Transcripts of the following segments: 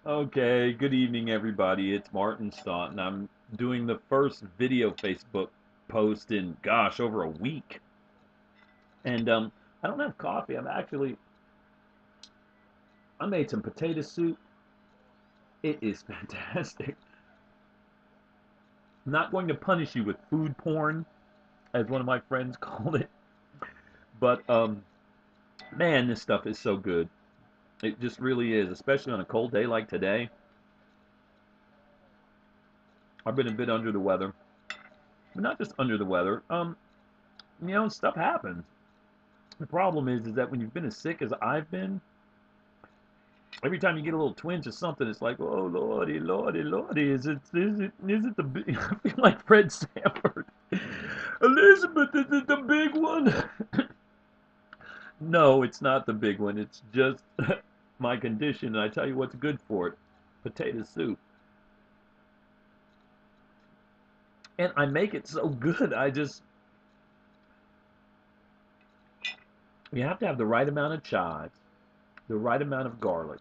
Okay, good evening, everybody. It's Martin Staunton. I'm doing the first video Facebook post in, gosh, over a week. And I don't have coffee. I made some potato soup. It is fantastic. I'm not going to punish you with food porn, as one of my friends called it. But man, this stuff is so good. It just really is, especially on a cold day like today. I've been a bit under the weather, but not just under the weather. Stuff happens. The problem is that when you've been as sick as I've been, every time you get a little twinge or something, it's like, oh lordy, lordy, lordy, is it the big? I feel like Fred Sanford. Elizabeth, is it the big one? No, it's not the big one. It's just my condition, and I tell you what's good for it: potato soup. And I make it so good. You have to have the right amount of chives, the right amount of garlic,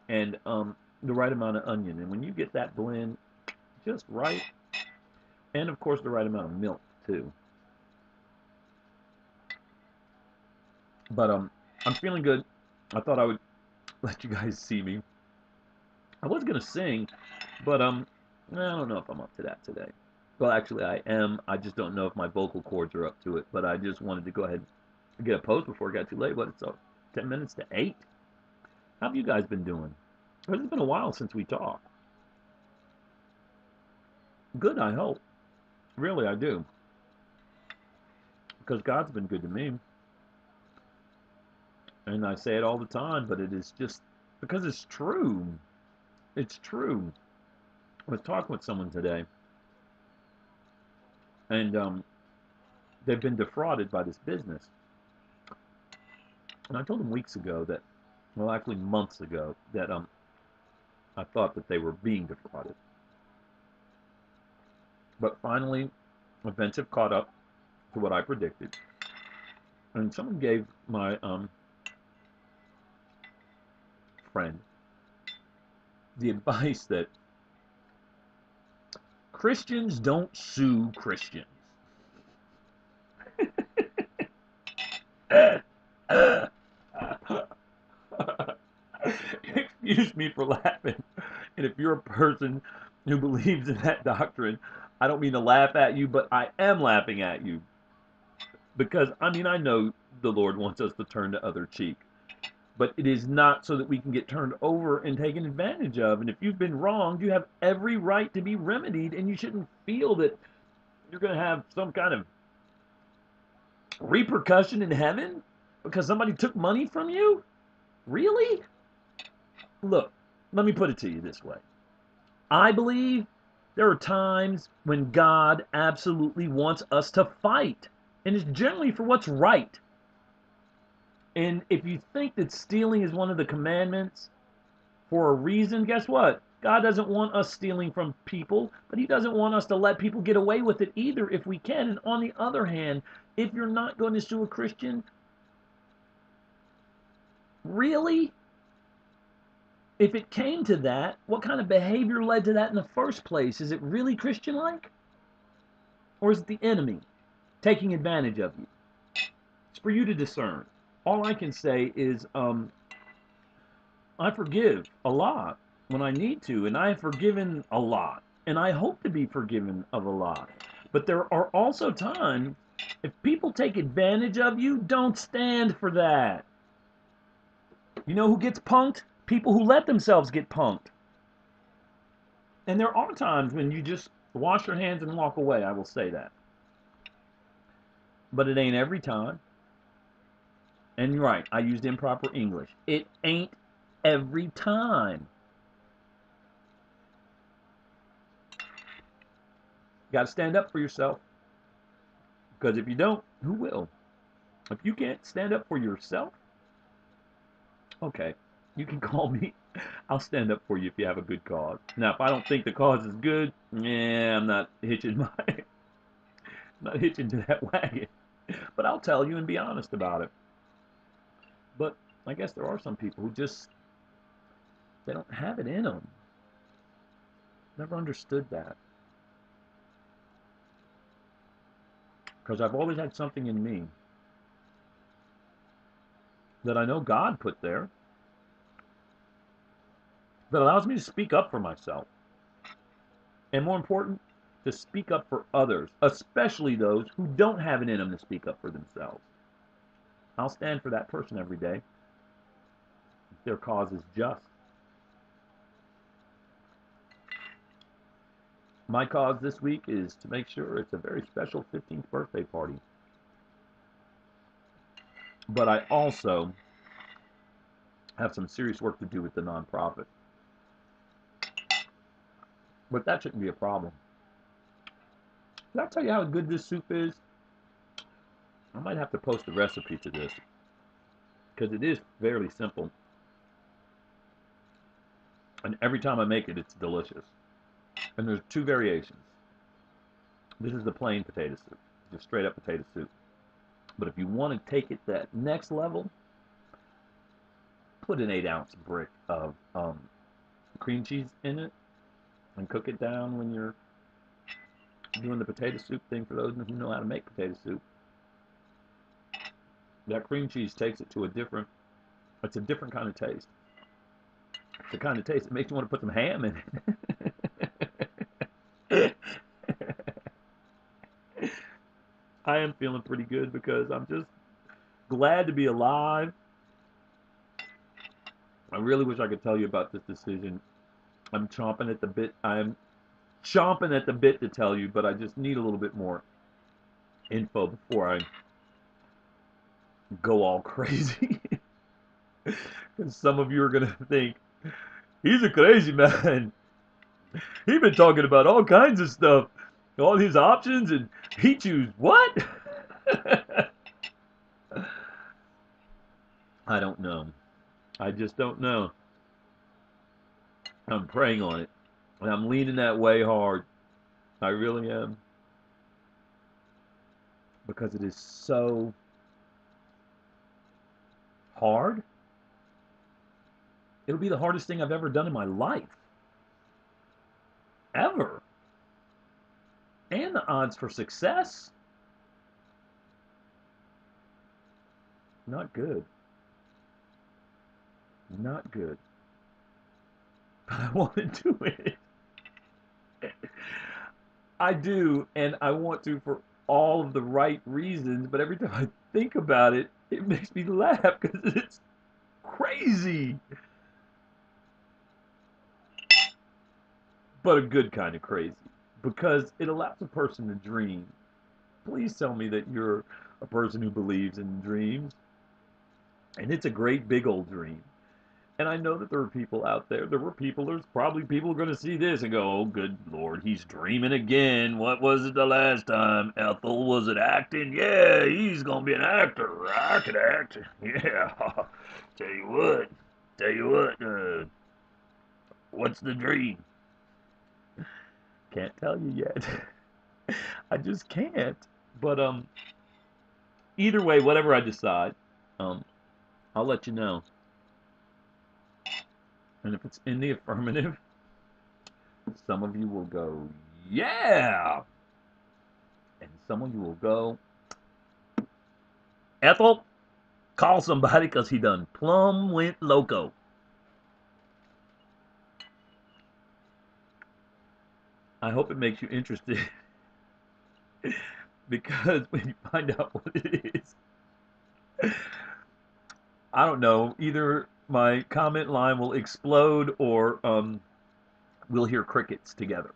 and the right amount of onion. And when you get that blend just right, and of course the right amount of milk too. But I'm feeling good. I thought I would let you guys see me. I was gonna sing, but I don't know if I'm up to that today. Well, actually, I am. I just don't know if my vocal cords are up to it. But I just wanted to go ahead and get a post before it got too late. But it's 10 minutes to 8. How have you guys been doing? It's been a while since we talked. Good, I hope. Really, I do. Because God's been good to me. And I say it all the time, but it is just because it's true. It's true. I was talking with someone today, and they've been defrauded by this business. And I told them weeks ago that, well, actually months ago, that I thought that they were being defrauded. But finally, events have caught up to what I predicted. And someone gave my friend the advice that Christians don't sue Christians. Excuse me for laughing. And if you're a person who believes in that doctrine, I don't mean to laugh at you, but I am laughing at you. Because, I know the Lord wants us to turn the other cheek. But it is not so that we can get turned over and taken advantage of. And if you've been wronged, you have every right to be remedied, and you shouldn't feel that you're going to have some kind of repercussion in heaven because somebody took money from you. Really? Look, let me put it to you this way. I believe there are times when God absolutely wants us to fight, and it's generally for what's right. And if you think that stealing is one of the commandments for a reason, guess what? God doesn't want us stealing from people, but He doesn't want us to let people get away with it either if we can. And on the other hand, if you're not going to sue a Christian, really? If it came to that, what kind of behavior led to that in the first place? Is it really Christian like? Or is it the enemy taking advantage of you? It's for you to discern. All I can say is I forgive a lot when I need to, and I have forgiven a lot, and I hope to be forgiven of a lot. But there are also times, if people take advantage of you, don't stand for that. You know who gets punked? People who let themselves get punked. And there are times when you just wash your hands and walk away, I will say that. But it ain't every time. And you're right, I used improper English. It ain't every time. You got to stand up for yourself. Because if you don't, who will? If you can't stand up for yourself, okay, you can call me. I'll stand up for you if you have a good cause. Now, if I don't think the cause is good, yeah, I'm not hitching not hitching to that wagon. But I'll tell you and be honest about it. But I guess there are some people who just They don't have it in them. Never understood that. Because I've always had something in me that I know God put there that allows me to speak up for myself. And more important, to speak up for others, especially those who don't have it in them to speak up for themselves. I'll stand for that person every day if their cause is just. My cause this week is to make sure it's a very special 15th birthday party. But I also have some serious work to do with the nonprofit. But that shouldn't be a problem. Did I tell you how good this soup is? I might have to post a recipe to this because it is fairly simple. And every time I make it, it's delicious. And there's two variations. This is the plain potato soup, just straight up potato soup. But if you want to take it that next level, put an 8-ounce brick of cream cheese in it and cook it down when you're doing the potato soup thing. For those who know how to make potato soup, that cream cheese takes it to a different kind of taste. It's the kind of taste that makes you want to put some ham in it. I am feeling pretty good because I'm just glad to be alive. I really wish I could tell you about this decision. I'm chomping at the bit. I'm chomping at the bit to tell you, but I just need a little bit more info before I go all crazy. Because some of you are going to think, he's a crazy man. He's been talking about all kinds of stuff, all his options, and he chooses what? I don't know. I just don't know. I'm praying on it. And I'm leaning that way hard. I really am. Because it is so hard. It'll be the hardest thing I've ever done in my life. Ever. And the odds for success, not good. Not good. But I want to do it. I do, and I want to for all of the right reasons, but every time I think about it, it makes me laugh because it's crazy. But a good kind of crazy, because it allows a person to dream. Please tell me that you're a person who believes in dreams. And it's a great big old dream. And I know that there are people out there. There's probably people going to see this and go, oh, good Lord, he's dreaming again. What was it the last time? Ethel, was it acting? Yeah, he's going to be an actor. I could act. Yeah. Tell you what, what's the dream? Can't tell you yet. I just can't. But either way, whatever I decide, I'll let you know. And if it's in the affirmative, some of you will go, yeah! And some of you will go, Ethel, call somebody because he done plumb went loco. I hope it makes you interested. Because when you find out what it is, I don't know, either my comment line will explode or we'll hear crickets together.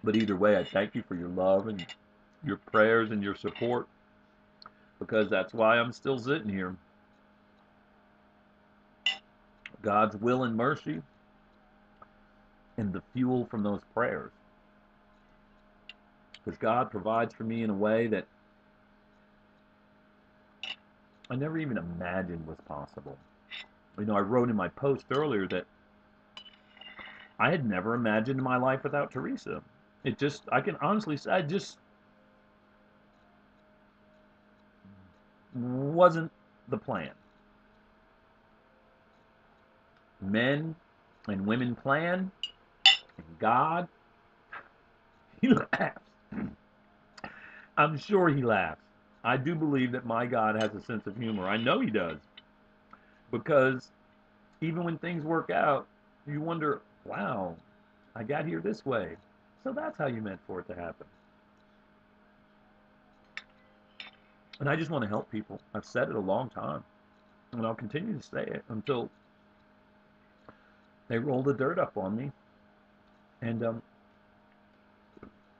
But either way, I thank you for your love and your prayers and your support, because that's why I'm still sitting here. God's will and mercy and the fuel from those prayers. Because God provides for me in a way that I never even imagined was possible. You know, I wrote in my post earlier that I had never imagined my life without Teresa. It just, I can honestly say, I just wasn't the plan. men and women plan, and God, he laughs. I'm sure he laughs. I do believe that my God has a sense of humor. I know he does. Because even when things work out, you wonder, wow, I got here this way. So that's how you meant for it to happen. And I just want to help people. I've said it a long time. And I'll continue to say it until they roll the dirt up on me. And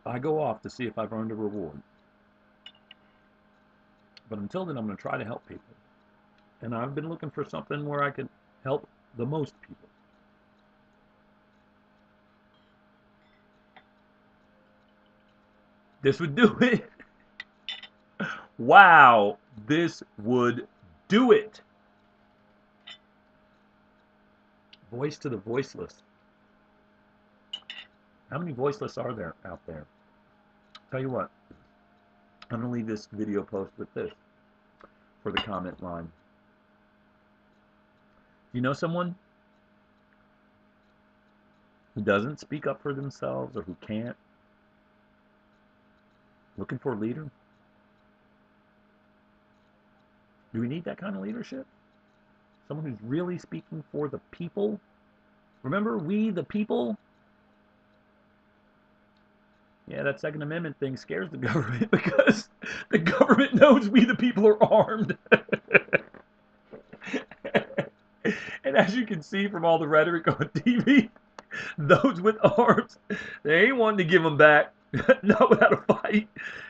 I go off to see if I've earned a reward. But until then, I'm going to try to help people. And I've been looking for something where I can help the most people. This would do it. Wow, this would do it. Voice to the voiceless. How many voiceless are there out there? Tell you what, I'm going to leave this video post with this for the comment line. Do you know someone who doesn't speak up for themselves or who can't? Looking for a leader? Do we need that kind of leadership? Someone who's really speaking for the people? Remember, we the people? Yeah, that Second Amendment thing scares the government because the government knows we the people are armed. And as you can see from all the rhetoric on TV, those with arms, they ain't wanting to give them back. Not without a fight.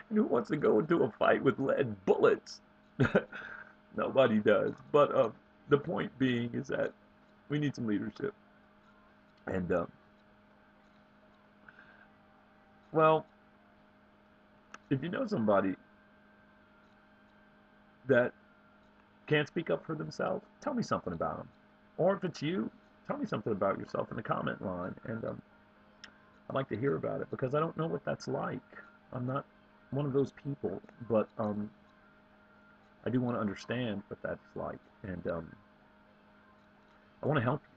And who wants to go into a fight with lead bullets? Nobody does. But the point being is that we need some leadership. And, well, if you know somebody that can't speak up for themselves, tell me something about them. Or if it's you, tell me something about yourself in the comment line. And I'd like to hear about it because I don't know what that's like. I'm not one of those people, but I do want to understand what that's like. And I want to help you.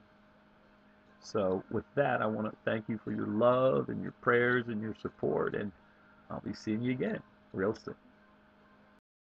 So with that, I want to thank you for your love and your prayers and your support. And I'll be seeing you again real soon.